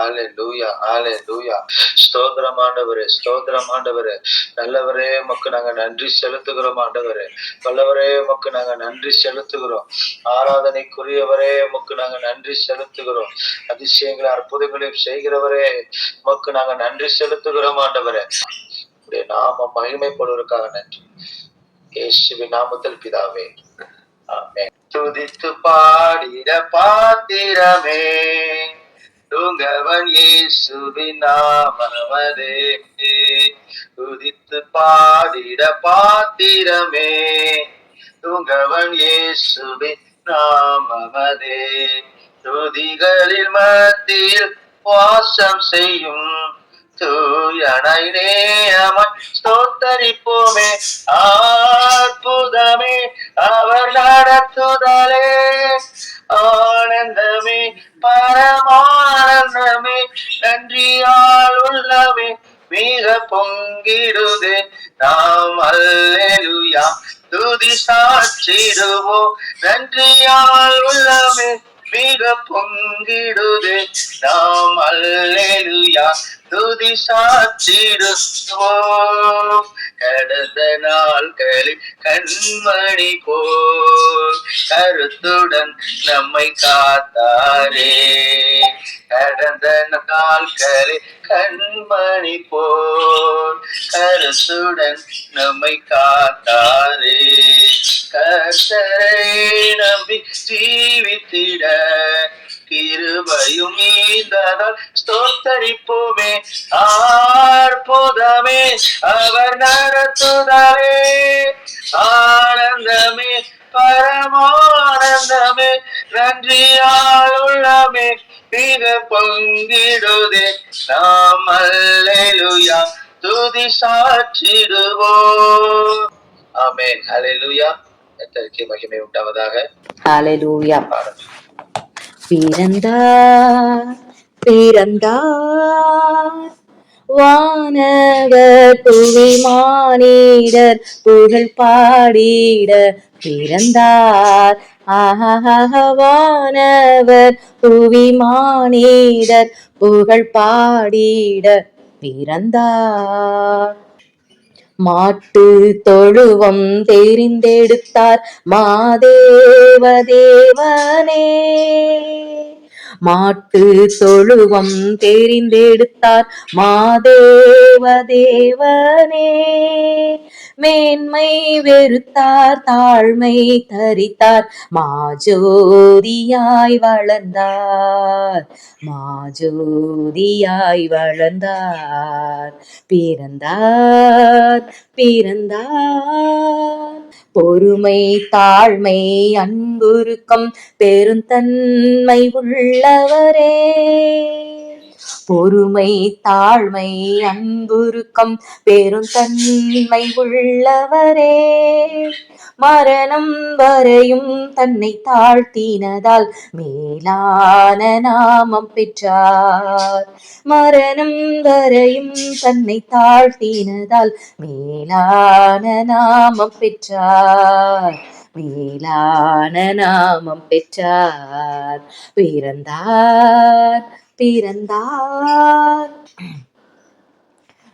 ஹalleluya ஹalleluya. ஸ்தோத்திரம் ஆண்டவரே, ஸ்தோத்திரம் ஆண்டவரே. நல்லவரே உமக்கு நாங்க நன்றி செலுத்துகிறோம் ஆண்டவரே. வல்லவரே உமக்கு நாங்க நன்றி செலுத்துகிறோம். ஆராதனைக்குரியவரே உமக்கு நாங்க நன்றி செலுத்துகிறோம். அதிசயங்களை அற்புதங்களையும் செய்கிறவரே உமக்கு நாங்க நன்றி செலுத்துகிறோம் ஆண்டவரே. உடைய நாமம் மகிமைப்படுவதற்காக நன்றி. இயேசுவின் நாமத்தில் பிதாவே, ஆமென். துதித்து பாடிட பாத்திரமே, தூங்கவன் இயேசுவின் நாமமதே. துதித்து பாடிட பாத்திரமே, தூங்கவன் இயேசுவின் நாமமதே. துதிகளில் மத்தியில் வாசம் செய்யும் தூயனை நேயமாய் ஸ்தோத்தரிப்போமே. அற்புதமே அவர் நடத்துதலே, ஆனந்தமே பரமானந்தமே, நன்றியால் உள்ளமே மிக பொங்கிடுதே. நாம் அல்லேலூயா துதி சாற்றிடுவோம். நன்றியால் உள்ளமே மிக பொங்கிடுதே. நாம் அல்லேலூயா துதி சாற்றிடுவோம். கடந்த நாட்களில் கண்மணி போல் கருத்துடன் நம்மை காத்தாரே. கடந்த நாட்களில் கண்மணி போல் கருத்துடன் நம்மை காத்தாரே. கர்த்தரை நம்பி ஜீவித்திட கிருபையும் நீந்ததால் ஸ்தோத்தரிப்போமே. அற்புதமே அவர் நடத்துதலே, ஆனந்தமே பரமானந்தமே, நன்றியால் உள்ளமே மிக பொங்கிடுதே. நாம் அல்லேலூயா துதி சாற்றிடுவோம். ஆமென். ஹalleluya. கர்த்தருக்கு மகிமை உண்டாவதாக. ஹalleluya. பிறந்தார் பிறந்தார் வானவர் புவி மானிடர் புகழ் பாடிட பிறந்தார். வானவர் புவி மானிடர் புகழ் பாடிட பிறந்தார். மாட்டு தொழுவம் தெரிந்தெடுத்தார் மாதேவ தேவனே. மாட்டு தொழுவம் தெரிந்தெடுத்தார் மாதேவ தேவனே. மேன்மை வெறுத்தார் தாழ்மை தரித்தார் மாஜோதியாய் வளர்ந்தார். மாஜோதியாய் வளர்ந்தார். பிறந்தார் பிறந்தார். பொறுமை தாழ்மை அன்புருக்கம் பெருந்தன்மை உள்ளவரே. பொறுமை தாழ்மை அன்புருக்கம் பெருந்தன்மை உள்ளவரே. மரணம் வரையும் தன்னை தாழ்த்தினதால் மேலான நாமம் பெற்றார். மரணம் வரையும் தன்னை தாழ்த்தினதால் மேலான நாமம் பெற்றார். மேலான நாமம் பெற்றார். பிறந்தார் பிறந்தார்.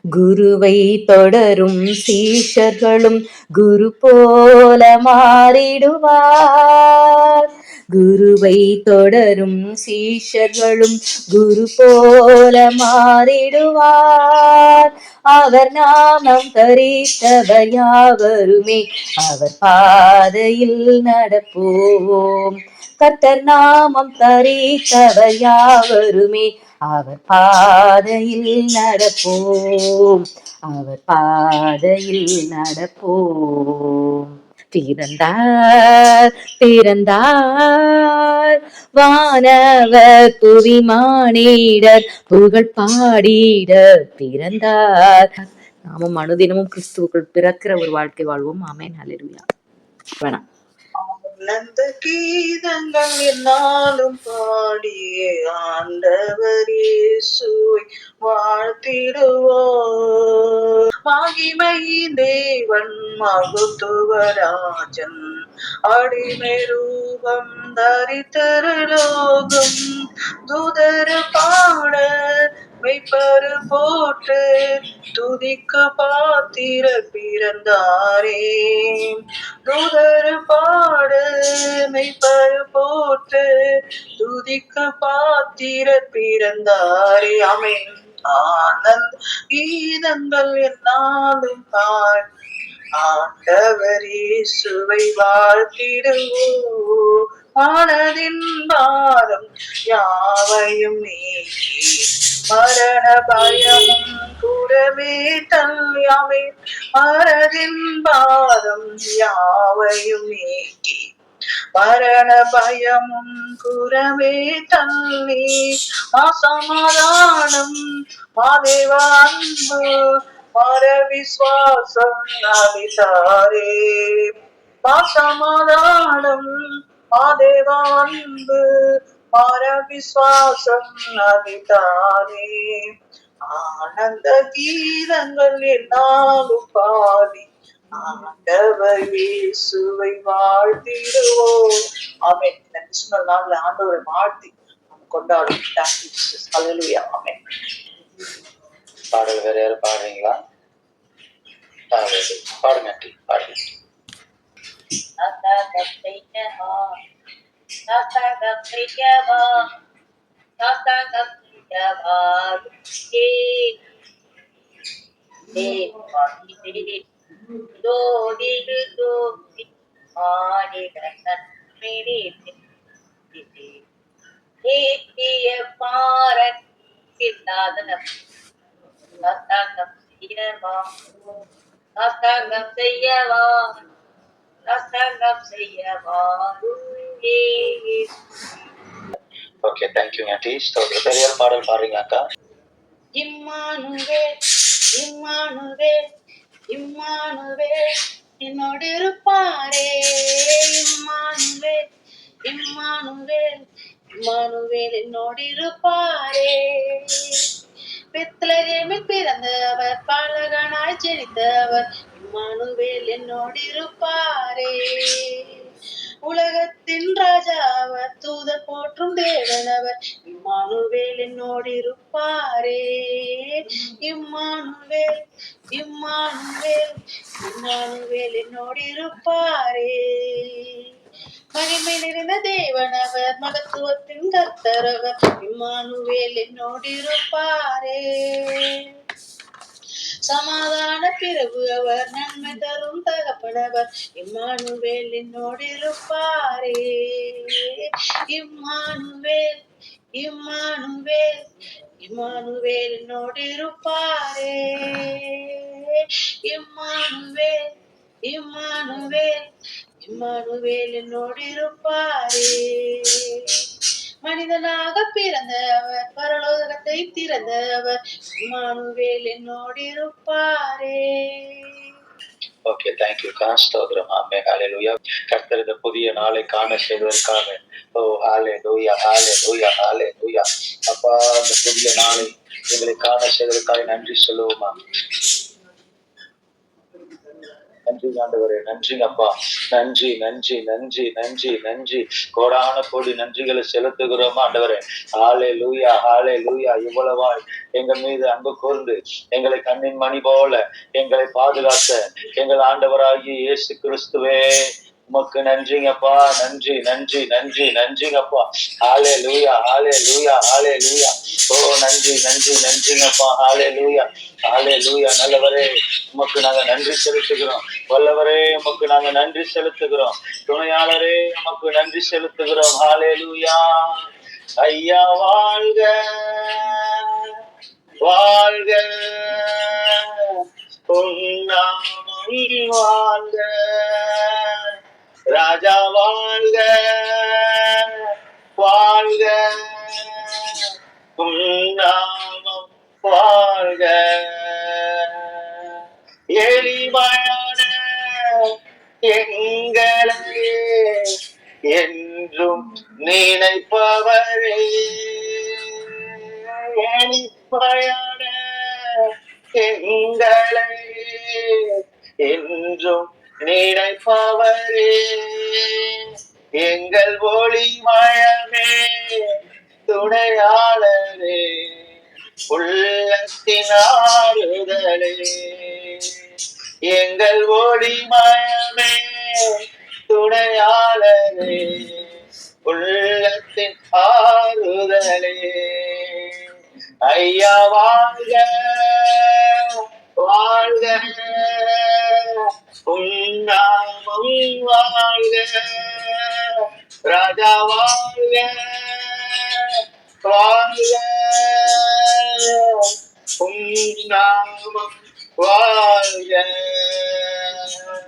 குருவை தொடரும் சீஷர்களும் குரு போல மாறிடுவார். குருவை தொடரும் சீஷர்களும் குரு போல மாறிடுவார். அவர் நாமம் தரித்தவர் யாவருமே அவர் பாதையில் நடப்போம். கர்த்தர் நாமம் தரித்தவர் யாவருமே அவர் பாதையில் நடப்போம். அவர் பாதையில் நடப்போம். பிறந்தார் பிறந்தார் வானவர் புவி மானிடர் புகழ் பாடிட பிறந்தார். நாமும் அனுதினமும் கிறிஸ்துவுக்குள் பிறக்கிற ஒரு வாழ்க்கை வாழ்வோம். ஆமென். ஹல்லேலூயா. வேணாம். ஆனந்த கீதங்கள் என்னாலும் பாடிய ஆண்டவர் இயேசுவை வாழ்த்திடுவோம். மகிமை தேவன் மகத்துவராஜன் அடிமை ரூபம் தரித்தருலோகம் துதர பாட போற்று துதிக்க பாத்திர பிறந்தாரே. தூதர் பாடு மெய்ப்பரு போற்று துதிக்க பாத்திர பிறந்தாரே. ஆமென். ஆனந்த கீதங்கள் என்னாலும் பாடி ஆண்டவர் இயேசுவை வாழ்த்திடுவோம். மனதின் பாரம் யாவையும் நீக்கி மரண பயமும் கூடவே தள்ளியாமே. மனதின் பாரம் யாவையும் நீக்கி மரண பயமும் கூறவே தள்ளி சமாதானம் மாதேவ அன்பு மர விசுவாசம் அளித்தாரே. சமாதானம் மாதேவ அன்பு மர விசுவாசம் அளித்தாரே. ஆனந்த கீதங்கள் என்னாலும் பாடி ஆண்டவர் இயேசுவை வாழ்த்திடுவோம். ஆமென். இந்த கிறிஸ்துமஸ் நாள்ல ஆண்டவரை வாழ்த்தி நம்ம கொண்டாடும். ஹல்லேலூயா. ஆமென். பாடல் வேற யாரும் பாடுறீங்களா? பாடுங்க ஆண்டி, பாடுங்க. Okay, thank you aunty. வேற யாரும் பாடல் பாடுறீங்களாக்கா? இம்மானுவேல் இம்மானுவேல் இம்மானுவேல் என்னோடு இருப்பாரே. இம்மானுவேல் இம்மானுவேல் இம்மானுவேல் என்னோடு இருப்பாரே. பெத்லகேமில் பிறந்தவர் பாலகனாய் ஜெனித்தவர் இம்மானுவேல் என்னோடு இருப்பாரே. உலகத்தின் ராஜாவர் தூதர் போற்றும் தேவனவர் இம்மானுவேல் என்னோடு இருப்பாரே. இம்மானுவேல் இம்மானுவேல் இம்மானுவேல் என்னோடு இருப்பாரே. மகிமை நிறைந்த தேவனவர் மகத்துவத்தின் கர்த்தரவர் இம்மானுவேல் என்னோடு இருப்பாரே. சமாதான பிரபு அவர் நன்மை தரும் தகப்பனவர் இம்மானுவேல் என்னோடு இருப்பாரே. இம்மானுவேல் இம்மானுவேல் இம்மானுவேல் என்னோடு இருப்பாரே. இம்மானுவேல் இம்மானுவேல் இம்மானுவேல் என்னோடு இருப்பாரே. மனிதனாக பிறந்தவர் பரலோகத்தை திறந்தவர் இம்மானுவேல் என்னோடு இருப்பாரே. ஓகே, தேங்க்யூ கா. ஸ்தோத்திரம். ஆமென். ஹல்லேலூயா. கர்த்தர் இந்த புதிய நாளை காண செய்வதற்காக ஹல்லேலூயா ஹல்லேலூயா ஹல்லேலூயா. அப்பா, இந்த புதிய நாளை எங்களை காண செய்வதற்காக நன்றி சொல்லுவோமா? நன்றி ஆண்டவரே, நன்றி அப்பா, நன்றி நன்றி நன்றி நன்றி நன்றி. கோடான கோடி நன்றிகளை செலுத்துகிறோம் ஆண்டவரே. ஹல்லேலூயா ஹல்லேலூயா. இவ்வளவாய் எங்கள் மீது அன்பு கூர்ந்து எங்களை கண்ணின் மணி போல எங்களை பாதுகாத்த எங்கள் ஆண்டவராகிய இயேசு கிறிஸ்துவே, உமக்கு நன்றிங்கப்பா. நன்றி நன்றி நன்றி நன்றிங்கப்பா. ஹல்லேலூயா ஹல்லேலூயா ஹல்லேலூயா. ஓ, நன்றி நன்றி நன்றிங்கப்பா. ஹல்லேலூயா ஹல்லேலூயா. நல்லவரே, உமக்கு நாங்க நன்றி செலுத்துகிறோம். வல்லவரே, உமக்கு நாங்க நன்றி செலுத்துகிறோம். துணையாளரே, உமக்கு நன்றி செலுத்துகிறோம். ஹல்லேலூயா. ஐயா வாழ்க வாழ்க, உன்னாமம் வாழ்க. ராஜா வாழ்க வாழ்க, உன்னாமம் வாழ்க. எளிமையான எங்களை என்றும் நினைப்பவரே. எளிமையான எங்களை என்றும் நினைப்பவரே. எங்கள் ஒளிமயமே துணையாளரே. உள்ளத்தின் ஆறுதலே, எங்கள் ஒளிமயமே துணையாளரே, உள்ளத்தின் ஆறுதலே. ஐயா வாழ்க வாழ்க, உன்னாமம் வாழ்க, ராஜா வாழ்க வாழ்க, உன்னாமம் வாழ்க.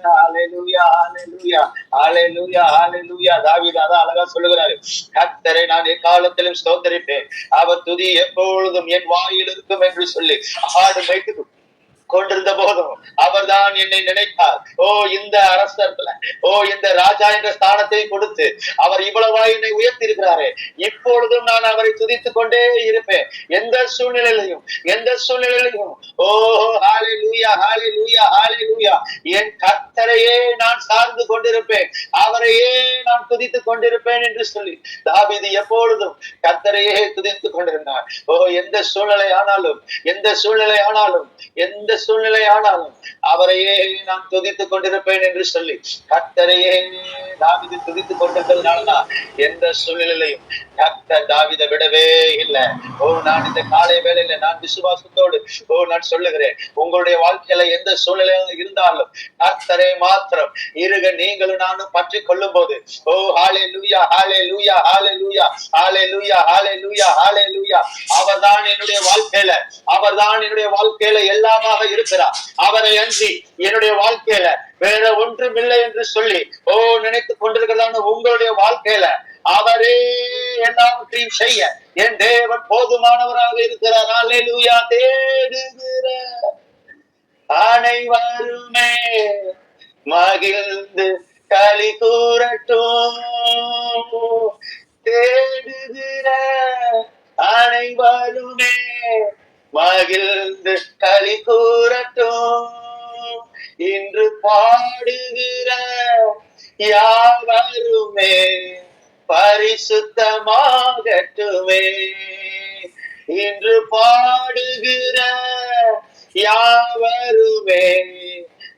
ஹalleluya ஹalleluya ஹalleluya ஹalleluya. தாவீது அதான் அழகா சொல்லுகிறாரு, கர்த்தரை நான் எக்காலத்திலும் ஸ்தோத்தரிப்பேன், அவர் துதி எப்பொழுதும் என் வாயில் இருக்கும் என்று சொல்லி ஆடு மேய்த்து கொண்டிருந்த போதும் அவர்தான் என்னை நினைத்தார். ஓ இந்த அரசர்ல, ஓ இந்த ராஜா என்ற ஸ்தானத்தை கொடுத்து அவர் இவ்வளவாய் என்னை உயர்த்தி இருக்கிறாரே, இப்பொழுதும் நான் அவரை துதித்துக் கொண்டே இருப்பேன் எந்த சூழ்நிலையிலையும் எந்த சூழ்நிலையிலையும். ஓ ஹalleluya ஹalleluya ஹalleluya. என் கர்த்தரையே நான் சார்ந்து கொண்டிருப்பேன், அவரையே நான் துதித்துக் கொண்டிருப்பேன் என்று சொல்லி தாவீது எப்பொழுதும் கர்த்தரையே துதித்துக் கொண்டிருந்தார். ஓ எந்த சூழ்நிலை ஆனாலும் எந்த சூழ்நிலை ஆனாலும் எந்த சூழ்நிலை ஆனாலும் அவரையே நான் துதித்துக் கொண்டிருப்பேன் என்று சொல்லி கர்த்தரையே தாவீது துதித்துக் கொண்டிருந்ததுனாலதான் எந்த சூழ்நிலையிலையும் கர்த்தர் தாவீதை விடவே இல்லை. ஓ நான் இந்த காலை வேளையில நான் விசுவாசத்தோடு நான் சொல்லுகிறேன், உங்களுடைய வாழ்க்கையில எந்த சூழ்நிலையாக இருந்தாலும் கர்த்தரை மாத்திரம் இருக நீங்களும் நானும் பற்றி கொள்ளும் போது, ஓ ஹalleluya ஹalleluya ஹalleluya ஹalleluya ஹalleluya ஹalleluya. அவர்தான் என்னுடைய வாழ்க்கையில அவர்தான் என்னுடைய வாழ்க்கையில எல்லாமாக இருக்கிறார். அவரை அன்றி என்னுடைய வாழ்க்கையில வேற ஒன்றும் இல்லை என்று சொல்லி நினைத்துக் கொண்டிருக்கிறதான உங்களுடைய வாழ்க்கையில அவரே எல்லாவற்றையும் செய்ய என் தேவன் போதுமானவராக இருக்கிறார். ஹalleluya. தேடுகிற அனைவருமே மகிழ்ந்து களி கூறட்டும், தேடுகிற அனைவருமே மகிழ்ந்து களி கூறட்டும், இன்று பாடுகிற யாவருமே பரிசுத்தமாகட்டுமே, இன்று பாடுகிற யாவருமே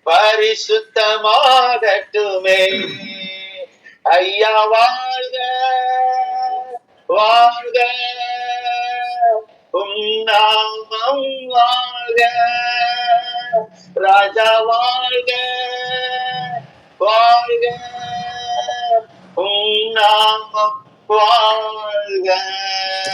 பரிசுத்தமாகட்டுமே. ஐயா வாழ்க வாழ்க, உன்னாமம் வாழ்க, ராஜா வாழ்க வாழ்க, உன்னாமம் வாழ்க.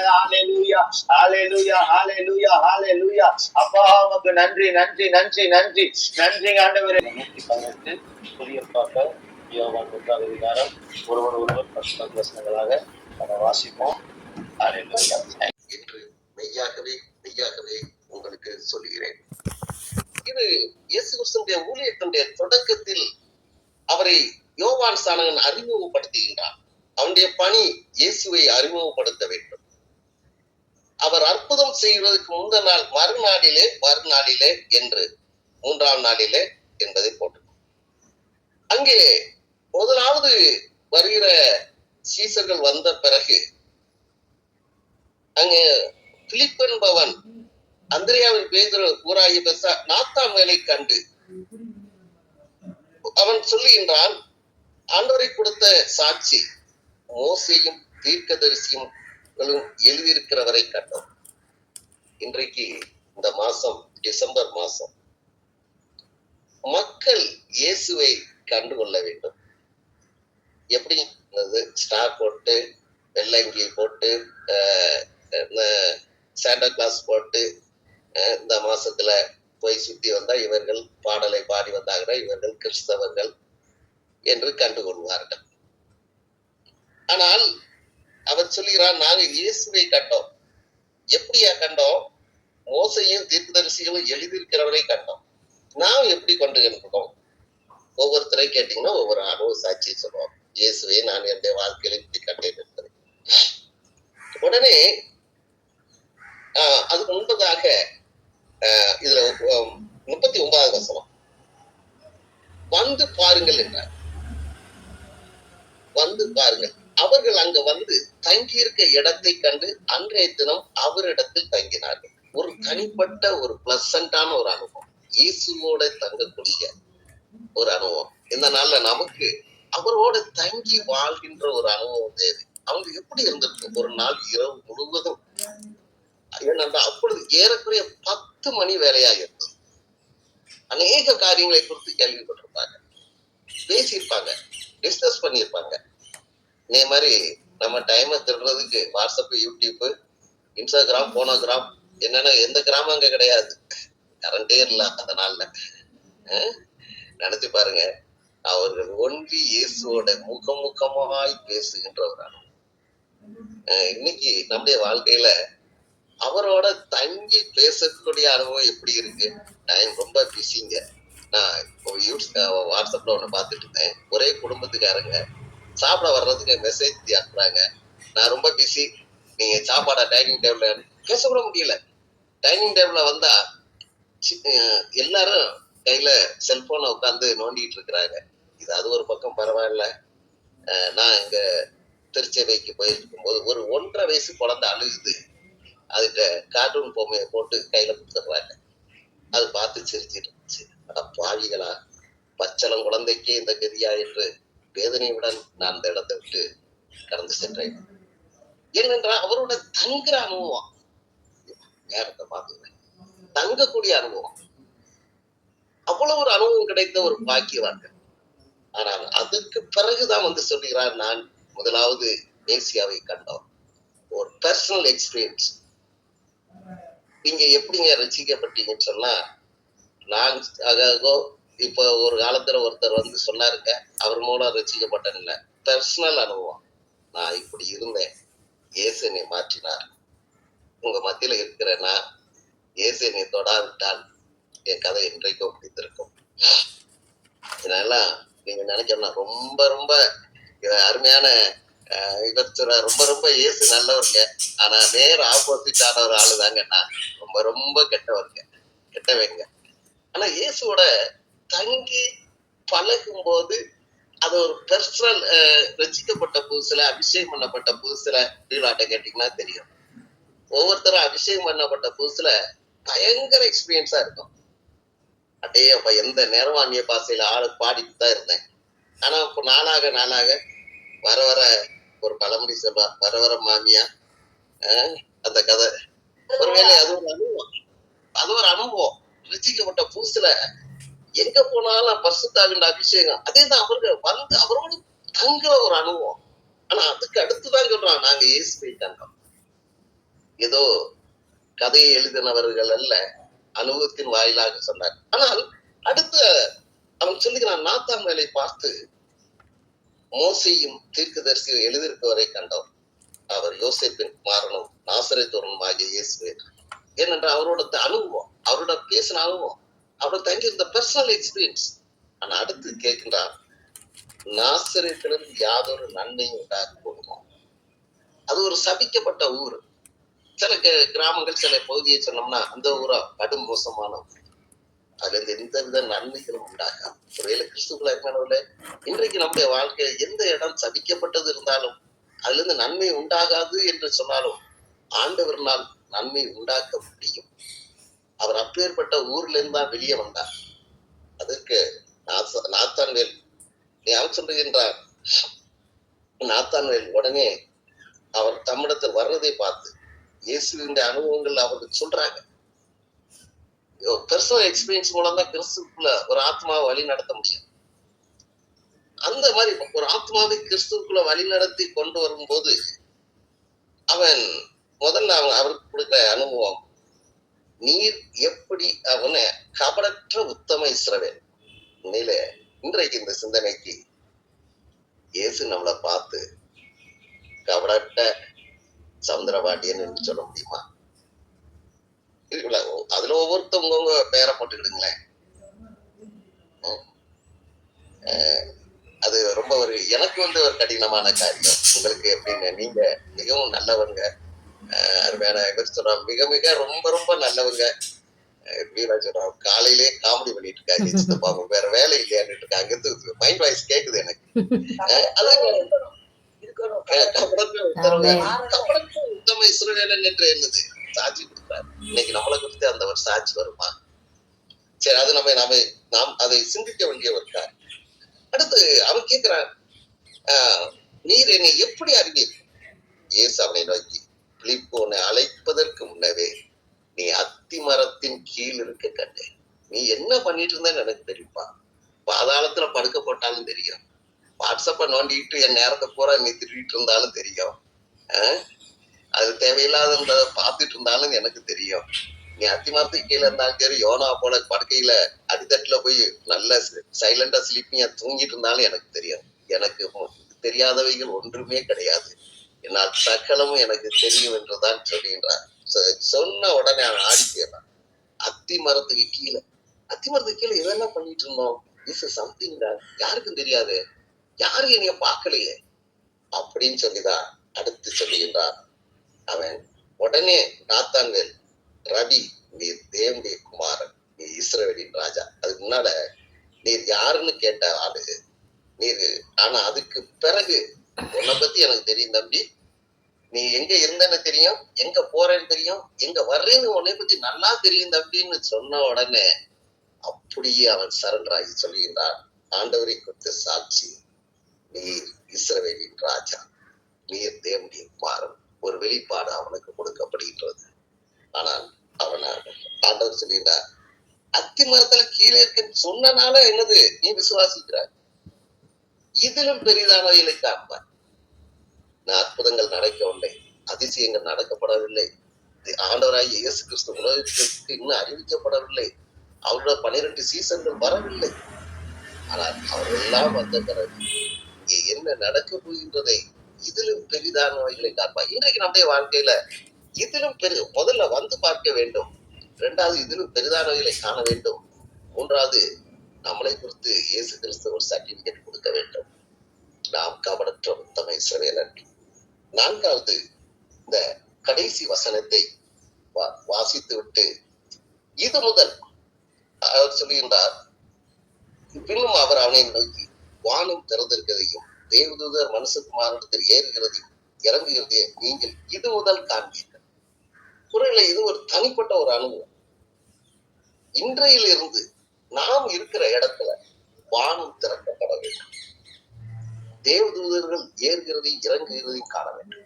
ஹalleluya ஹalleluya ஹalleluya ஹalleluya. அப்பா உமக்கு நன்றி நன்றி நன்றி நன்றி நன்றி ஆண்டவரே. 118 புதிய பாட்டு யோவான் 1ஆம் அதிகாரம் ஒருவர் 10 வசனங்களாக நம்ம வாசிப்போம். ஹalleluya. என்று மெய்யாகவே மெய்யாகவே உங்களுக்கு சொல்லுகிறேன். இது இயேசு கிறிஸ்துவின் ஊழியத்தினுடைய தொடக்கத்தில் அவரை யோவான் ஸ்நானகன் அறிமுகப்படுத்துகின்றார். அவனுடைய பணி இயேசுவை அறிமுகப்படுத்த வேண்டும். அவர் அற்புதம் செய்வதற்கு முந்த நாள் மறுநாளிலே என்று 3ஆம் நாளிலே என்பதை போட்டு அங்கே முதலாவது வருகிற சீசர்கள் வந்த பிறகு அங்கே பிலிப் என்பவன் அந்திரியாவின் பேதுரு ஊராகிய பெசா நாத்தான்வேலை கண்டு அவன் சொல்லுகின்றான், ஆண்டவரை கொடுத்த சாட்சி மோசேயும் தீர்க்கதரிசியும் எழுதியிருக்கிறவரை கண்டோம். இன்றைக்கு இந்த மாசம் டிசம்பர் மாசம் மக்கள் இயேசுவை கண்டுகொள்ள வேண்டும். எப்படி ஸ்டார் போட்டு வெள்ளங்கியை போட்டு சாண்டா கிளாஸ் போட்டு இந்த மாசத்துல போய் சுத்தி வந்தா இவர்கள் பாடலை பாடி வந்தாங்கன்னா இவர்கள் கிறிஸ்தவர்கள் என்று கண்டுகொள்வார்கள். ஆனால் அவர் சொல்லுகிறார், நாங்க இயேசுவை கண்டோம். எப்படியா கண்டோம்? மோசையும் தீர்க்கதரிசிகளும் எழுதியிருக்கிறவரை கண்டோம். நாம் எப்படி கொண்டுகின்றோம்? ஒவ்வொருத்தரை கேட்டீங்கன்னா ஒவ்வொரு அனுபவ சாட்சியை சொல்லுவோம். இயேசுவை நான் என்னுடைய வாழ்க்கையில இப்படி கண்டேன் என்பதை. உடனே அதுக்கு முன்பதாக இதுல 39வது வசனம், வந்து பாருங்கள் என்றார். வந்து பாருங்கள். அவர்கள் அங்க வந்து தங்கியிருக்க இடத்தை கண்டு அன்றைய தினம் அவரிடத்தில் தங்கினார்கள். ஒரு தனிப்பட்ட ஒரு பிளசண்டான ஒரு அனுபவம், இயேசுவோட தங்கக்கூடிய ஒரு அனுபவம். இந்த நாள்ல நமக்கு அவரோட தங்கி வாழ்கின்ற ஒரு அனுபவம் தேவை. அவங்க எப்படி இருந்திருக்கு ஒரு நாள் இரவு முழுவதும், ஏனென்றால் அப்பொழுது ஏறக்குறைய 10 மணி வேலையா இருந்தது. அநேக காரியங்களை குறித்து கேள்விப்பட்டிருப்பாங்க, பேசியிருப்பாங்க, டிஸ்கஸ் பண்ணியிருப்பாங்க. இதே மாதிரி நம்ம டைமை திருடுறதுக்கு வாட்ஸ்அப், யூடியூப், இன்ஸ்டாகிராம், போனோகிராம், என்னன்னா எந்த கிராமம் அங்க கிடையாது, கரண்டே இல்லை அந்த நாள்ல. நினைச்சு பாருங்க, அவர்கள் ஒன்றி இயேசுவோட முகமுகமாய் பேசுகின்ற ஒரு அனுபவம். இன்னைக்கு நம்முடைய வாழ்க்கையில அவரோட தங்கி பேசக்கூடிய அனுபவம் எப்படி இருக்கு? டைம் ரொம்ப பிஸிங்க. நான் வாட்ஸ்அப்ல ஒண்ணு பார்த்துட்டு இருந்தேன். ஒரே குடும்பத்துக்காரங்க சாப்பிட வர்றதுக்கு மெசேஜ் அனுப்புறாங்க, நான் ரொம்ப பிஸி, நீங்க சாப்பாடா டைனிங் டேபிள்ல பேசக்கூட முடியல. டைனிங் டேபிள்ல வந்தா எல்லாரும் கையில செல்போனை உட்காந்து நோண்டிட்டு இருக்கிறாங்க. இது அது ஒரு பக்கம் பரவாயில்ல. நான் இங்க திருச்சபைக்கு போயிருக்கும் போது ஒரு 1.5 வயசு குழந்தை அழுகுது, அதுக்கு கார்ட்டூன் பொம்மையை போட்டு கையில கொடுத்துடுறாங்க. அது பார்த்து சிரிச்சிட்டு இருந்துச்சு. பாவிகளா, பச்சளம் குழந்தைக்கு இந்த கதியா என்று வேதனையுடன் நான் அந்த இடத்தை விட்டு கடந்து சென்றேன். ஏனென்றால் அவரோட தங்குற அனுபவம், நேரத்தை பார்த்துக்கிறேன், தங்கக்கூடிய அனுபவம், அவ்வளவு ஒரு அனுபவம் கிடைத்த ஒரு பாக்கியவார்கள். ஆனால் அதற்கு பிறகுதான் வந்து சொல்லுகிறார், நான் முதலாவது மேசியாவை கண்டோம். ஒரு பர்சனல் எக்ஸ்பீரியன்ஸ். நீங்க எப்படிங்க ரசிக்கப்பட்டீங்கன்னு சொன்னா, நான் இப்ப ஒரு காலத்துல ஒருத்தர் வந்து சொன்னாருங்க, அவர் மூலம் ரசிக்கப்பட்டேன் இல்ல, பர்சனல் அனுபவம். நான் இப்படி இருந்தேன், இயேசு என்னை மாற்றினார். உங்க மத்தியில இருக்கிறேன்னா, இயேசு என்னை தொடாவிட்டால் என் கதை இன்றைக்கும் முடித்திருக்கும். இதெல்லாம் நீங்க நினைச்சோம்னா ரொம்ப ரொம்ப அருமையான ரொம்ப ரொம்ப இயேசு நல்லவருங்க, ஆனா நேர ஆப்போசிட்டான ஒரு ஆளு தாங்க நான். ரொம்ப ரொம்ப கெட்டவங்க. ஆனா இயேசுவோட தங்கி பழகும் போது அது ஒரு பர்சனல், ரசிக்கப்பட்ட புதுசுல, அபிஷேகம் பண்ணப்பட்ட புதுசுல வீலாட்ட கேட்டீங்கன்னா தெரியும். ஒவ்வொருத்தரும் அபிஷேகம் பண்ணப்பட்ட புதுசுல பயங்கர எக்ஸ்பீரியன்ஸா இருக்கும். அடே அப்ப எந்த நேரம் அந்நிய பாசையில ஆளு பாடிட்டு தான் இருந்தேன். ஆனா இப்ப நாளாக வர வர ஒரு பழமொழி சொல்வா, வர வர மாமியா, அந்த கதை. ஒருவேளை அது ஒரு அனுபவம். ரசிக்கப்பட்ட புதுசுல எங்க போனாலும் பரிசுத்தாவின் அபிஷேகம், அதேதான் அவர்கள் வந்து அவரோடு தங்குற ஒரு அனுபவம். ஆனா அதுக்கு அடுத்துதான் சொல்றான், நாங்க இயேசுவை கண்டோம். ஏதோ கதையை எழுதினவர்கள் அல்ல, அனுபவத்தின் வாயிலாக சொன்னார். ஆனால் அடுத்து அவன் சொல்லுகிறான், நாத்தான்வேலை பார்த்து மோசையும் தீர்க்கதரிசியும் எழுதியிருப்பவரை கண்டோம், அவர் யோசேப்பின் குமாரனும் நாசரேத்தோரனும் ஆகிய இயேசுவே. ஏனென்றால் அவரோட அனுபவம், அவரோட பேசின அனுபவம், அவரோட தங்கியிருந்த பர்சனல் எக்ஸ்பீரியன்ஸ். ஆனா அடுத்து கேட்கின்றார், நாசரேத்திலிருந்து யாதொரு நன்மையும் உண்டாக போகுமோ? அது ஒரு சபிக்கப்பட்ட ஊர். சில கிராமங்கள், சில பகுதியை சொன்னோம்னா அந்த ஊரா கடும் மோசமான ஊர். அதுல இருந்து எந்த வித நன்மைகளும் உண்டாகாது. ஒருவேளை கிறிஸ்துக்குள்ள இருக்கானவர்களே, இன்றைக்கு நம்முடைய வாழ்க்கையில எந்த இடம் சபிக்கப்பட்டது இருந்தாலும் அதுல இருந்து நன்மை உண்டாகாது என்று சொன்னாலும் ஆண்டவர்னால் நன்மை உண்டாக்க முடியும். அவர் அப்பேற்பட்ட ஊர்ல இருந்தா வெளியே வந்தார். அதற்கு நாத்தான்வேல் அவன் சொல்லுகின்றார், நாத்தான்வேல் உடனே அவர் தம்மிடத்தில் வர்றதை பார்த்து இயேசுவின் அனுபவங்கள் அவருக்கு சொல்றாங்க. பர்சனல் எக்ஸ்பீரியன்ஸ் மூலம் தான் கிறிஸ்துக்குள்ள ஒரு ஆத்மாவை வழி நடத்த முடியும். அந்த மாதிரி ஒரு ஆத்மாவை கிறிஸ்துக்குள்ள வழி நடத்தி கொண்டு வரும்போது அவன் முதல்ல அவருக்கு கொடுக்கிற அனுபவம், நீர் எப்படி அவனை கபடற்ற உத்தம இஸ்ரவேல். உண்மையில இன்றைக்கு இந்த சிந்தனைக்கு இயேசு நம்மளை பார்த்து கபடற்ற சவுந்தரபாண்டியன் சொல்ல முடியுமா? அதுல ஒவ்வொருத்தவங்க பேரை போட்டுக்கிடுங்களேன். அது ரொம்ப எனக்கு ஒரு கடினமான காரியம். உங்களுக்கு எப்படின்னு, நீங்க மிகவும் நல்லவங்க, அருமையான மிக மிக ரொம்ப ரொம்ப நல்லவங்க. காலையிலே காமெடி பண்ணிட்டு இருக்காங்க, சித்தப்பாங்க வேற வேலை இல்லையான்னு இருக்காங்க. மைண்ட் வாய்ஸ் கேக்குது எனக்கு. கபடற்ற உத்தரவு ஆமென். கபடற்ற உத்தம இஸ்ரவேலன் என்று என்னது சாட்சி கொடுக்கிறார். இன்னைக்கு நம்மளை குறித்து அந்த ஒரு சாட்சி வருமா? சரி, அது நாம் அதை சிந்திக்க வேண்டிய ஒரு காரியம். அடுத்து அவன் கேட்கிறான், நீர் என்னை எப்படி அறிவீர்? இயேசு அவனை நோக்கி, பிலிப்பு உன்னை அழைப்பதற்கு முன்னவே நீ அத்தி மரத்தின் கீழ் இருக்க கண்டேன். நீ என்ன பண்ணிட்டு இருந்தேன்னு எனக்கு தெரியுமா? பாதாளத்துல படுக்க போட்டாலும் தெரியும், வாட்ஸ்அப்ப நோண்டிட்டு என் நேரத்தை பூரா நீ திருடிட்டு இருந்தாலும் தெரியும், அது தேவையில்லாத பார்த்துட்டு இருந்தாலும் எனக்கு தெரியும். நீ அத்திமரத்துக்கு கீழே இருந்தாலும் சரி, யோனா போல படுக்கையில அடித்தட்டுல போய் நல்ல சைலண்டா ஸ்லீப்பிங்கா தூங்கிட்டு இருந்தாலும் எனக்கு தெரியும். எனக்கு தெரியாதவைகள் ஒன்றுமே கிடையாது, என்னால் சகலமும் எனக்கு தெரியும் என்றுதான் சொல்லுகின்றார். சொன்ன உடனே அவன் ஆடி போயிடறான். அத்தி மரத்துக்கு கீழே இதெல்லாம் பண்ணிட்டு இருந்தோம். திஸ் இஸ் சம்திங் யாருக்கும் தெரியாது, யாரும் என்னைய பார்க்கலையே அப்படின்னு சொல்லிதான் அடுத்து சொல்லுகின்றார். அவன் உடனே நாத்தான்வேல், ரவி, நீர் தேவனுடைய குமாரன், நீ இஸ்ரவேலின் ராஜா. அதுக்கு முன்னால நீர் யாருன்னு கேட்ட ஆளு நீர். ஆனா அதுக்கு பிறகு உன்னை பத்தி எனக்கு தெரியும் தம்பி, நீ எங்க இருந்தன்னு தெரியும், எங்க போறேன்னு தெரியும், எங்க வர்றேன்னு உன்னை பத்தி நல்லா தெரியும் தம்பின்னு சொன்ன உடனே அப்படியே அவன் சரண்டராகி சொல்லுகின்றான், ஆண்டவரை குறித்த சாட்சி, நீர் இஸ்ரவேலின் ராஜா, நீர் தேவனுடைய குமாரன். ஒரு வெளிப்பாடு அவனுக்கு கொடுக்கப்படுகின்றது. ஆனால் அவனை ஆண்டவர் சொல்லுகிறார், அத்தி மரத்துல கீழே இருக்குன்னு சொன்னனால என்னது நீ விசுவாசிக்கிறாய், இதிலும் பெரிதானவைகளை காண்பார். நான் அற்புதங்கள் நடக்கவில்லை, அதிசயங்கள் நடக்கப்படவில்லை, ஆண்டவராகிய இயேசு கிறிஸ்து உலகத்திற்கு இன்னும் அறிவிக்கப்படவில்லை, அவரோட 12 சீசன்கள் வரவில்லை. ஆனால் அவரெல்லாம் வந்த பிறகு இங்கே என்ன நடக்க போகின்றதை இதிலும் பெரிதானவைகளை காண்பார். இன்றைக்கு நம்முடைய வாழ்க்கையில இதிலும் முதல்ல வந்து பார்க்க வேண்டும், இரண்டாவது இதிலும் பெரிதானவைகளை காண வேண்டும், மூன்றாவது நம்மளை குறித்து இயேசு கிறிஸ்து ஒரு சர்டிபிகேட் கொடுக்க வேண்டும், நாம் கபடற்ற உத்தம இஸ்ரவேலன். நான்காவது, இந்த கடைசி வசனத்தை வாசித்து விட்டு இது முதல் அவர் சொல்லுகின்றார், பின்னும் அவர் அவனை நோக்கி, வானம் திறந்திருக்கிறதையும் தேவதூதர் மனுஷகுமாரனிடத்தில் ஏறுகிறதையும் இறங்குகிறதையும் நீங்கள் இது முதல் காண்பீர்கள். குறையில இது ஒரு தனிப்பட்ட ஒரு அனுபவம். இன்றையிலிருந்து நாம் இருக்கிற இடத்துல வானம் திறக்கப்பட வேண்டும், தேவதூதர்கள் ஏறுகிறதையும் இறங்குகிறதையும் காண வேண்டும்.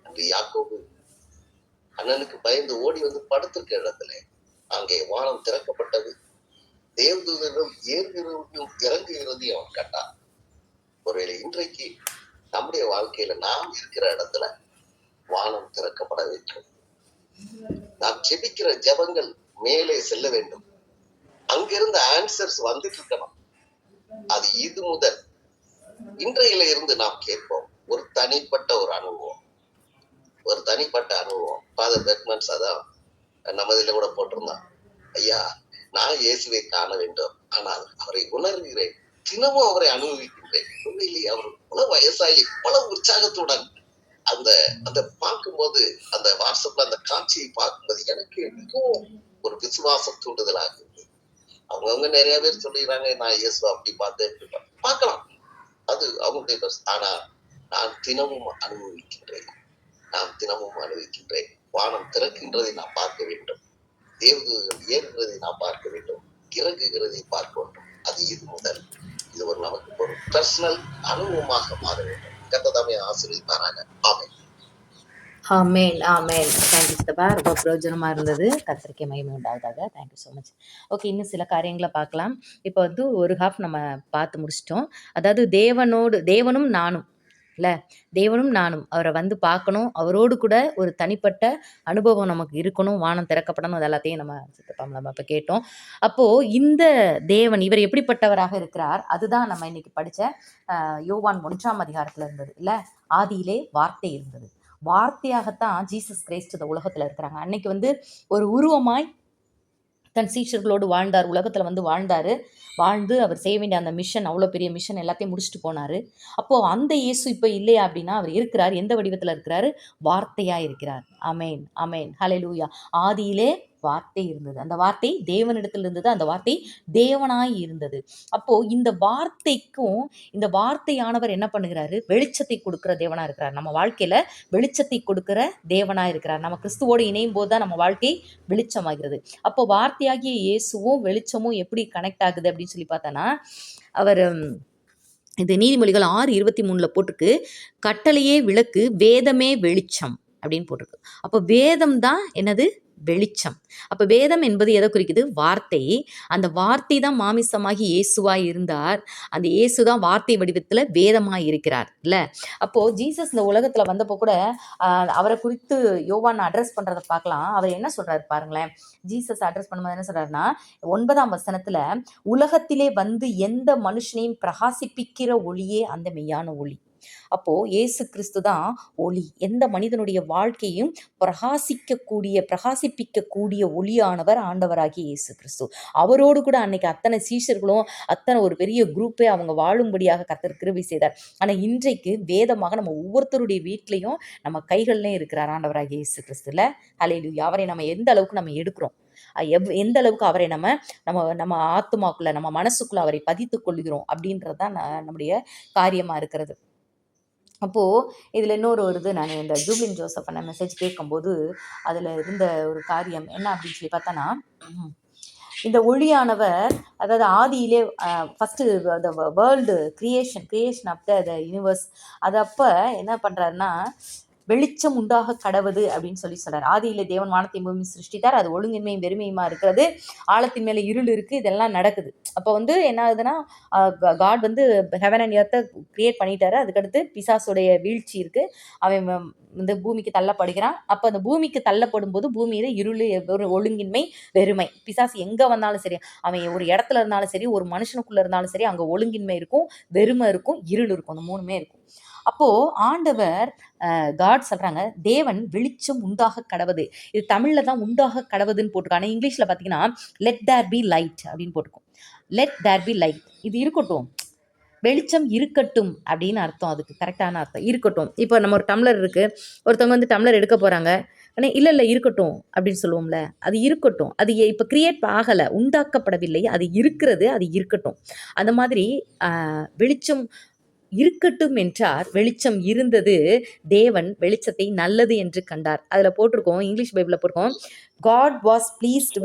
அன்று யாக்கோபு அண்ணனுக்கு பயந்து ஓடி வந்து படுத்திருக்க இடத்துல அங்கே வானம் திறக்கப்பட்டது, தேவதூதர்கள் ஏறுகிறதையும் இறங்குகிறதையும் அவன் கண்டான். ஒருவேளை இன்றைக்கு நம்முடைய வாழ்க்கையில நாம் இருக்கிற இடத்துல வானம் திறக்கப்பட வேண்டும். நாம் ஜெபிக்கிற ஜெபங்கள் மேலே செல்ல வேண்டும், அங்கிருந்து ஆன்சர்ஸ் வந்துட்டு இருக்கணும். அது இது முதல் இன்றையில இருந்து நாம் கேட்போம். ஒரு தனிப்பட்ட ஒரு அனுபவம், ஃபாதர் பெர்க்மன்ஸ் அதான் நம்ம இதுல கூட போட்டிருந்தான், ஐயா நான் இயேசுவை காண வேண்டும், ஆனால் அவரை உணர்கிறேன், தினமும் அவரை அனுபவிக்கின்றேன். உண்மையிலேயே அவர் பல வயசாகி பல உற்சாகத்துடன் அந்த பார்க்கும்போது, அந்த வாட்ஸ்அப்ல அந்த காட்சியை பார்க்கும்போது எனக்கு மிகவும் ஒரு விசுவாசம் தூண்டுதலாக இருக்கு. அவங்கவுங்க நிறைய பேர் சொல்லிடுறாங்க, நான் இயேசு அப்படி பார்த்தேன், பார்க்கலாம், அது அவங்களுடைய. ஆனா நான் தினமும் அனுபவிக்கின்றேன், வானம் திறக்கின்றதை நான் பார்க்க வேண்டும், தேவதூதர்கள் ஏறுகிறதை நான் பார்க்க வேண்டும், இறங்குகிறதை பார்க்க வேண்டும். அது இது முதல். இது ஒரு நமக்கு ஒரு பர்சனல் அனுபவமாக மாற வேண்டும். கர்த்தர் ஆசீர்வதிப்பாராக. ஆமென். ஆமென், ஆமென். தேங்க்யூ சித்தப்பா, ரொம்ப பிரயோஜனமாக இருந்தது. கர்த்தருக்கே மகிமை உண்டாவதாக. Thank you so much. ஓகே, இன்னும் சில காரியங்களை பார்க்கலாம். இப்போ வந்து ஒரு ஹாஃப் நம்ம பார்த்து முடிச்சிட்டோம். அதாவது தேவனும் நானும் இல்லை, தேவனும் நானும் அவரை வந்து பார்க்கணும், அவரோடு கூட ஒரு தனிப்பட்ட அனுபவம் நமக்கு இருக்கணும், வானம் திறக்கப்படணும், அது எல்லாத்தையும் நம்ம இப்போ கேட்டோம். அப்போது இந்த தேவன் இவர் எப்படிப்பட்டவராக இருக்கிறார், அதுதான் நம்ம இன்னைக்கு படித்த யோவான் 1ஆம் அதிகாரத்தில் இருந்தது இல்லை. ஆதியிலே வார்த்தை இருந்தது, வார்த்தையாகத்தான் ஜீசஸ் கிரைஸ்ட் இந்த உலகத்தில் இருக்கிறாங்க. அன்னைக்கு வந்து ஒரு உருவமாய் தன் சீஷர்களோடு வாழ்ந்தார், உலகத்தில் வந்து வாழ்ந்து அவர் செய்ய வேண்டிய அந்த மிஷன், அவ்வளோ பெரிய மிஷன் எல்லாத்தையும் முடிச்சுட்டு போனார். அப்போது அந்த இயேசு இப்போ இல்லையா அப்படின்னா, அவர் இருக்கிறார். எந்த வடிவத்தில் இருக்கிறாரு? வார்த்தையாக இருக்கிறார். ஆமேன், ஆமேன், ஹல்லேலூயா. ஆதியிலே வார்த்தை இருந்தது. அந்த வார்த்தை தேவனிடத்தில் இருந்தது. அந்த வார்த்தை தேவனாய் இருந்தது. அப்போ இந்த வார்த்தைக்கும் இந்த வார்த்தையானவர் என்ன பண்ணுகிறாரு? வெளிச்சத்தை கொடுக்கிற தேவனா இருக்கிறார். நம்ம வாழ்க்கையில வெளிச்சத்தை கொடுக்கிற தேவனா இருக்கிறார். நம்ம கிறிஸ்துவோடு இணையும் போது தான் நம்ம வாழ்க்கை வெளிச்சமாகிறது. அப்போ வார்த்தையாகிய இயேசுவும் வெளிச்சமும் எப்படி கனெக்ட் ஆகுது அப்படின்னு சொல்லி பார்த்தோன்னா, அவர் இது நீதிமொழிகள் 6:23 போட்டிருக்கு, கட்டளையே விளக்கு, வேதமே வெளிச்சம் அப்படின்னு போட்டிருக்கு. அப்போ வேதம் தான் என்னது? வெளிச்சம். அப்போ வேதம் என்பது எதை குறிக்குது? வார்த்தை. அந்த வார்த்தை தான் மாமிசமாகி இயேசுவாய் இருந்தார். அந்த இயேசு தான் வார்த்தை வடிவத்தில் வேதமாய் இருக்கிறார் இல்ல. அப்போ ஜீசஸ் இந்த உலகத்துல வந்தப்போ கூட அவரை குறித்து யோவான் அட்ரஸ் பண்றதை பார்க்கலாம். அவர் என்ன சொல்றாரு பாருங்களேன். ஜீசஸ் அட்ரஸ் பண்ணும்போது என்ன சொல்றாருன்னா, 9ஆம் வசனத்துல, உலகத்திலே வந்து எந்த மனுஷனையும் பிரகாசிப்பிக்கிற ஒளியே அந்த மெய்யான ஒளி. அப்போ இயேசு கிறிஸ்து தான் ஒளி. எந்த மனிதனுடைய வாழ்க்கையும் பிரகாசிப்பிக்கக்கூடிய ஒளியானவர் ஆண்டவராகிய இயேசு கிறிஸ்து. அவரோடு கூட அன்னைக்கு அத்தனை சீஷர்களும் அத்தனை ஒரு பெரிய குரூப்பே அவங்க வாழும்படியாக கர்த்தர் கிருபை செய்தார். ஆனா இன்றைக்கு வேதமாக நம்ம ஒவ்வொருத்தருடைய வீட்லையும் நம்ம கைகள்லையும் இருக்கிறார் ஆண்டவராகிய இயேசு கிறிஸ்துல. ஹல்லேலூயா. அவரை நம்ம எந்த அளவுக்கு நம்ம எடுக்கிறோம், எந்த அளவுக்கு அவரை நம்ம நம்ம நம்ம ஆத்துமாக்குள்ள நம்ம மனசுக்குள்ள அவரை பதித்துக் கொள்கிறோம் அப்படின்றதுதான் நம்முடைய காரியமா இருக்கிறது. அப்போது இதில் இன்னொரு இது, நான் இந்த ஜூப்ளின் ஜோசப் பண்ண மெசேஜ் கேட்கும்போது அதில் இருந்த ஒரு காரியம் என்ன அப்படின்னு சொல்லி பார்த்தோன்னா, இந்த ஒளியானவர், அதாவது ஆதியிலே ஃபஸ்ட்டு அந்த world creation of the universe, அது அப்போ என்ன பண்ணுறாருன்னா, வெளிச்சம் உண்டாக கடவுது அப்படின்னு சொல்றாரு. ஆதியிலே தேவன் வானத்தையும் பூமி சிருஷ்டித்தார். அது ஒழுங்கின்மையும் வெறுமையுமா இருக்கிறது. ஆழத்தின் மேலே இருள் இருக்கு. இதெல்லாம் நடக்குது. அப்போ என்ன ஆகுதுன்னா, காட் ஹெவன் அண்ட் எர்த்தை கிரியேட் பண்ணிட்டாரு. அதுக்கடுத்து பிசாசுடைய வீழ்ச்சி இருக்கு. அவன் பூமிக்கு தள்ளப்படுகிறான். அப்போ அந்த பூமிக்கு தள்ளப்படும் போது பூமியில இருள், ஒரு ஒழுங்கின்மை, வெறுமை. பிசாசு எங்க வந்தாலும் சரி, அவன் ஒரு இடத்துல இருந்தாலும் சரி, ஒரு மனுஷனுக்குள்ள இருந்தாலும் சரி, அங்க ஒழுங்கின்மை இருக்கும், வெறுமை இருக்கும், இருள் இருக்கும். அந்த மூணுமே இருக்கும். அப்போ ஆண்டவர் காட் சொல்றாங்க, தேவன் வெளிச்சம் உண்டாக கடவுது. இது தமிழ்ல தான் உண்டாக கடவுதுன்னு போட்டிருக்காங்க. ஆனால் இங்கிலீஷ்ல பார்த்தீங்கன்னா லெட் தேர் பி லைட் அப்படின்னு போட்டிருக்கோம். Let there be light. இது இருக்கட்டும், வெளிச்சம் இருக்கட்டும் அப்படின்னு அர்த்தம். அதுக்கு கரெக்டான அர்த்தம் இருக்கட்டும். இப்போ நம்ம ஒரு டம்ளர் இருக்கு, ஒருத்தவங்க டம்ளர் எடுக்க போறாங்க, ஆனால் இல்லை இருக்கட்டும் அப்படின்னு சொல்லுவோம்ல, அது இருக்கட்டும். அது இப்போ கிரியேட் ஆகலை, உண்டாக்கப்படவில்லை, அது இருக்கிறது, அது இருக்கட்டும். அந்த மாதிரி வெளிச்சம் இருக்கட்டும் என்றார். வெளிச்சம் இருந்தது. தேவன் வெளிச்சத்தை நல்லது என்று கண்டார். அதில் போட்டிருக்கோம், இங்கிலீஷ் பைபிளில் போட்டிருக்கோம், God was pleased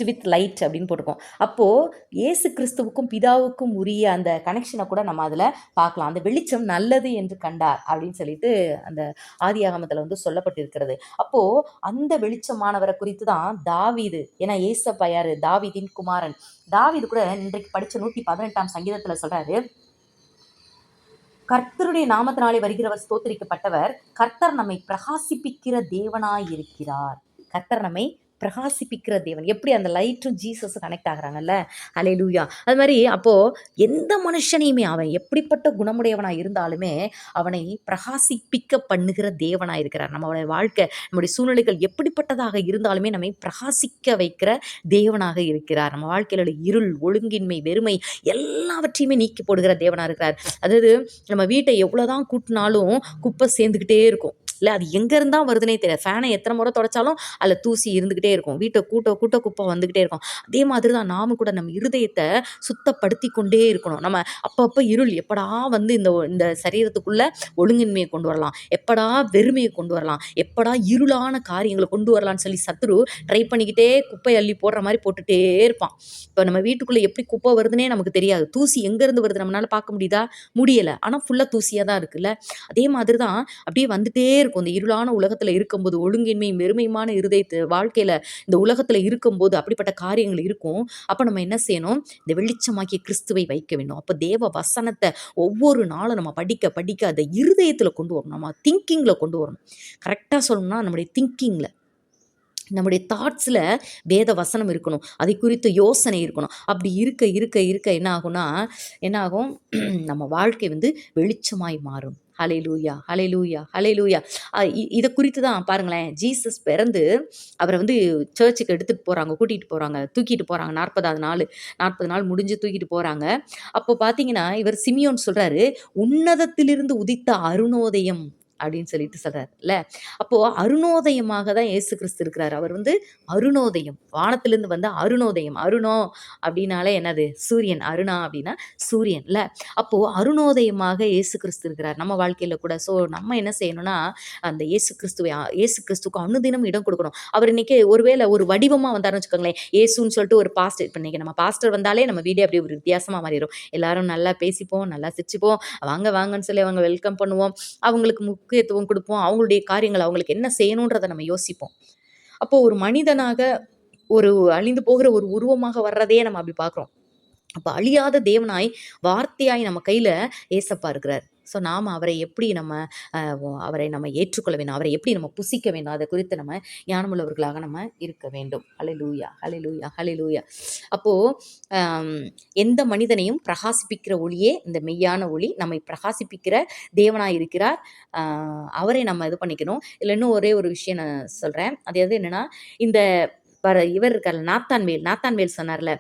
with light அப்படின்னு போட்டிருக்கோம். அப்போது இயேசு கிறிஸ்துவுக்கும் பிதாவுக்கும் உரிய அந்த கனெக்ஷனை கூட நம்ம அதில் பார்க்கலாம். அந்த வெளிச்சம் நல்லது என்று கண்டார் அப்படின்னு சொல்லிட்டு அந்த ஆதியாகமத்தில் சொல்லப்பட்டிருக்கிறது. அப்போது அந்த வெளிச்சமானவரை குறித்து தான் தாவீது, ஏன்னா ஏசப்பா யாரு? தாவீதின் குமாரன். தாவீது கூட இன்றைக்கு படித்த 118ஆம் சங்கீதத்தில் சொல்றாரு, கர்த்தருடைய நாமத்தினாலே வருகிறவர் ஸ்தோத்திரிக்கப்பட்டவர், கர்த்தர் நம்மை பிரகாசிப்பிக்கிற தேவனாய் இருக்கிறார். கர்த்தர் நம்மை பிரகாசிப்பிக்கிற தேவன். எப்படி அந்த லைட்டும் ஜீசஸும் கனெக்ட் ஆகுறாங்கல்ல. ஹல்லேலூயா. அது மாதிரி அப்போது எந்த மனுஷனையுமே அவன் எப்படிப்பட்ட குணமுடையவனாக இருந்தாலுமே அவனை பிரகாசிப்பிக்க பண்ணுகிற தேவனாக இருக்கிறார். நம்மளுடைய வாழ்க்கை, நம்முடைய சூழ்நிலைகள் எப்படிப்பட்டதாக இருந்தாலுமே நம்மை பிரகாசிக்க வைக்கிற தேவனாக இருக்கிறார். நம்ம வாழ்க்கையில் இருள், ஒழுங்கின்மை, வெறுமை எல்லாவற்றையுமே நீக்கி போடுகிற தேவனாக இருக்கிறார். அதாவது நம்ம வீட்டை எவ்வளோதான் கூட்டினாலும் குப்பை சேர்ந்துக்கிட்டே இருக்கும் இல்லை, அது எங்கேருந்தான் வருதுன்னே தெரியாது. ஃபேனை எத்தனை முறை தொடச்சாலும் அதில் தூசி இருந்துக்கிட்டே இருக்கும். வீட்டை கூட்ட குப்பை வந்துக்கிட்டே இருக்கும். அதே மாதிரி தான் நாம கூட நம்ம இருதயத்தை சுத்தப்படுத்தி கொண்டே இருக்கணும். நம்ம அப்பப்போ இருள் எப்படா இந்த சரீரத்துக்குள்ளே ஒழுங்கின்மையை கொண்டு வரலாம், எப்படா வெறுமையை கொண்டு வரலாம், எப்படா இருளான காரியங்களை கொண்டு வரலான்னு சொல்லி சத்துரு ட்ரை பண்ணிக்கிட்டே குப்பை அள்ளி போடுற மாதிரி போட்டுகிட்டே இருப்பான். இப்போ நம்ம வீட்டுக்குள்ளே எப்படி குப்பை வருதுன்னே நமக்கு தெரியாது. தூசி எங்கேருந்து வருது நம்மளால பார்க்க முடியுதா? முடியலை. ஆனால் ஃபுல்லாக தூசியாக தான் இருக்குல்ல. அதே மாதிரி தான் அப்படியே வந்துட்டே இருக்கும். இந்த இருளான உலகத்தில் இருக்கும்போது, ஒழுங்கின்மையும் வெறுமையுமான இருதயத்து வாழ்க்கையில் இந்த உலகத்தில் இருக்கும்போது அப்படிப்பட்ட காரியங்கள் இருக்கும். அப்போ நம்ம என்ன செய்யணும்? இந்த வெளிச்சமாக்கிய கிறிஸ்துவை வைக்க வேண்டும். அப்போ தேவ வசனத்தை ஒவ்வொரு நாளும் நம்ம படிக்க அதை இருதயத்தில் கொண்டு வரணும். நம்ம திங்கிங்கில் கொண்டு வரணும். கரெக்டாக சொல்லணும்னா நம்முடைய திங்கிங்கில், நம்முடைய தாட்ஸில் வேத வசனம் இருக்கணும். அதை குறித்து யோசனை இருக்கணும். அப்படி இருக்க என்ன ஆகும்? நம்ம வாழ்க்கை வெளிச்சமாய் மாறும். ஹல்லேலூயா, ஹல்லேலூயா, ஹல்லேலூயா. இதை குறித்து தான் பாருங்களேன், ஜீசஸ் பிறந்து அவரை சர்ச்சுக்கு கூட்டிகிட்டு போகிறாங்க, தூக்கிட்டு போகிறாங்க. 40 நாள் முடிஞ்சு தூக்கிட்டு போகிறாங்க. அப்போ பார்த்தீங்கன்னா இவர் சிமியோன் சொல்கிறாரு, உன்னதத்திலிருந்து உதித்த அருணோதயம் அப்படின்னு சொல்லிட்டு சொல்றாருல்ல. அப்போ அருணோதயமாக தான் இயேசு கிறிஸ்து இருக்கிறார். அவர் வந்து அருணோதயம், வானத்திலிருந்து வந்த அருணோதயம். அருணோ அப்படின்னாலே என்னது? சூரியன். அருணா அப்படின்னா சூரியன்ல. அப்போ அருணோதயமாக இயேசு கிறிஸ்து இருக்கிறார் நம்ம வாழ்க்கையில கூட. ஸோ நம்ம என்ன செய்யணும்னா, அந்த இயேசு கிறிஸ்துவுக்கு அனுதினம் இடம் கொடுக்கணும். அவர் இன்னைக்கு ஒருவேளை ஒரு வடிவமா வந்தாருன்னு வச்சுக்கோங்களேன், இயேசுன்னு சொல்லிட்டு ஒரு பாஸ்டர், இப்போ இன்னைக்கு நம்ம பாஸ்டர் வந்தாலே நம்ம வீடே அப்படியே ஒரு வித்தியாசமா மாறிடும். எல்லாரும் நல்லா பேசிப்போம், நல்லா சிரிச்சுப்போம், வாங்க வாங்கன்னு சொல்லி அவங்க வெல்கம் பண்ணுவோம், அவங்களுக்கு முக்கியத்துவம் கொடுப்போம், அவங்களுடைய காரியங்கள் அவங்களுக்கு என்ன செய்யணுன்றதை நம்ம யோசிப்போம். அப்போ ஒரு மனிதனாக ஒரு அழிந்து போகிற ஒரு உருவமாக வர்றதையே நம்ம அப்படி பார்க்குறோம். அப்போ அழியாத தேவனாய் வார்த்தையாய் நம்ம கையில ஏசப்பா இருக்கிறார். ஸோ நாம் அவரை எப்படி அவரை நம்ம ஏற்றுக்கொள்ள வேண்டும், அவரை எப்படி நம்ம புசிக்க வேண்டும், அதை குறித்து நம்ம ஞானமுள்ளவர்களாக நம்ம இருக்க வேண்டும். ஹல்லேலூயா, ஹல்லேலூயா, ஹல்லேலூயா. அப்போது எந்த மனிதனையும் பிரகாசிப்பிக்கிற ஒளியே இந்த மெய்யான ஒளி, நம்மை பிரகாசிப்பிக்கிற தேவனாய் இருக்கிறார். அவரை நம்ம இது பண்ணிக்கணும். இல்லை இன்னும் ஒரே ஒரு விஷயம் நான் சொல்கிறேன். அது எது என்னென்னா, இந்த இவர் இருக்கார் நாத்தான்வேல் சொன்னார்ல,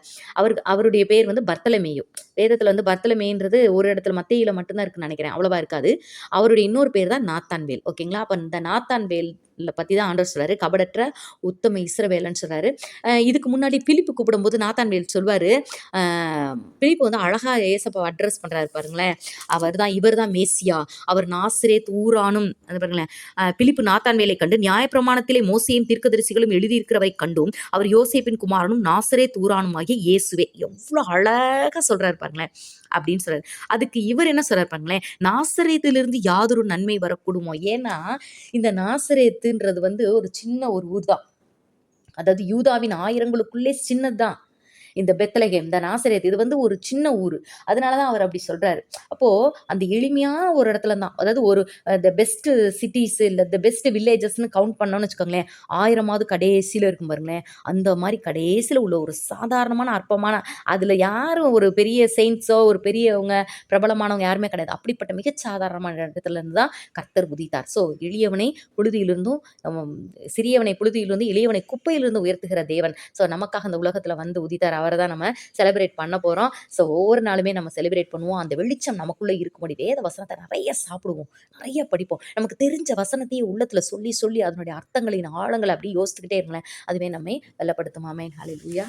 அவருடைய பேர் வந்து பர்த்தலமேயு. வேதத்தில் வந்து பர்த்தலமேன்றது ஒரு இடத்துல மத்தேயுல மட்டும்தான் இருக்குன்னு நினைக்கிறேன், அவ்வளவா இருக்காது. அவருடைய இன்னொரு பேர் தான் நாத்தான்வேல். ஓகேங்களா? அப்போ இந்த நாத்தான்வேல் பற்றி தான் ஆண்டவர் சொல்றாரு, கபடற்ற உத்தம இஸ்ரவேலன்னு சொல்றாரு. இதுக்கு முன்னாடி பிலிப்பு கூப்பிடும்போது நாத்தான்வேல் சொல்வாரு, பிலிப்பு வந்து அழகா ஏசப்பா அட்ரஸ் பண்றாரு பாருங்களேன். இவர் தான் மேசியா, அவர் நாசரேத் ஊரானும். அது பாருங்களேன், பிலிப்பு நாத்தான்வேலை கண்டு, நியாயப்பிரமாணத்திலே மோசேயும் தீர்க்கதரிசிகளும் எழுதியிருக்கிறவை கண்டும் அவர் யோசேப்பின் குமாரனும் நாசரேத் ஊரானும் ஆகிய இயேசுவே. எவ்வளோ அழகா சொல்றாரு பாருங்களேன் அப்படின்னு சொல்றாரு. அதுக்கு இவர் என்ன சொல்றாரு பாருங்களேன், நாசரேத்திலிருந்து யாதொரு நன்மை வரக்கூடுமோ. ஏன்னா இந்த நாசரேத்துன்றது வந்து ஒரு சின்ன ஒரு ஊர் தான். அதாவது யூதாவின் ஆயிரங்களுக்குள்ளே சின்னதுதான் இந்த பெத்லகேம், இந்த நாசரேத். இது வந்து ஒரு சின்ன ஊர். அதனாலதான் அவர் அப்படி சொல்றாரு. அப்போ அந்த எளிமையான ஒரு இடத்துல தான், அதாவது ஒரு த பெஸ்ட் சிட்டிஸ் இல்லை த பெஸ்ட் வில்லேஜஸ்ன்னு கவுண்ட் பண்ணோம்னு வச்சுக்கோங்களேன், 1000 கடைசியில இருக்கும் பாருங்களேன். அந்த மாதிரி கடைசியில உள்ள ஒரு சாதாரணமான அற்பமான, அதுல யாரும் ஒரு பெரிய செயின்ட்ஸோ ஒரு பெரியவங்க பிரபலமானவங்க யாருமே கிடையாது. அப்படிப்பட்ட மிகச்சாதாரணமான இடத்துல இருந்து தான் கர்த்தர் உதித்தார். ஸோ எளியவனை புழுதியிலிருந்தும் சிறியவனை புழுதியிலிருந்து எளியவனை குப்பையிலிருந்து உயர்த்துகிற தேவன். ஸோ நமக்காக அந்த உலகத்துல வந்து உதித்தார். அவரை தான் நம்ம செலிப்ரேட் பண்ண போறோம். ஸோ ஒவ்வொரு நாளுமே நம்ம செலிப்ரேட் பண்ணுவோம். அந்த வெளிச்சம் நமக்குள்ள இருக்கும்படி வேத வசனத்தை நிறைய சாப்பிடுவோம், நிறைய படிப்போம். நமக்கு தெரிஞ்ச வசனத்தையே உள்ளத்துல சொல்லி சொல்லி அதனுடைய அர்த்தங்களின் ஆழங்களை அப்படி யோசிச்சுக்கிட்டே இருங்களேன். அதுவே நம்மை வெல்லப்படுத்தும். ஆமென். ஹல்லேலூயா.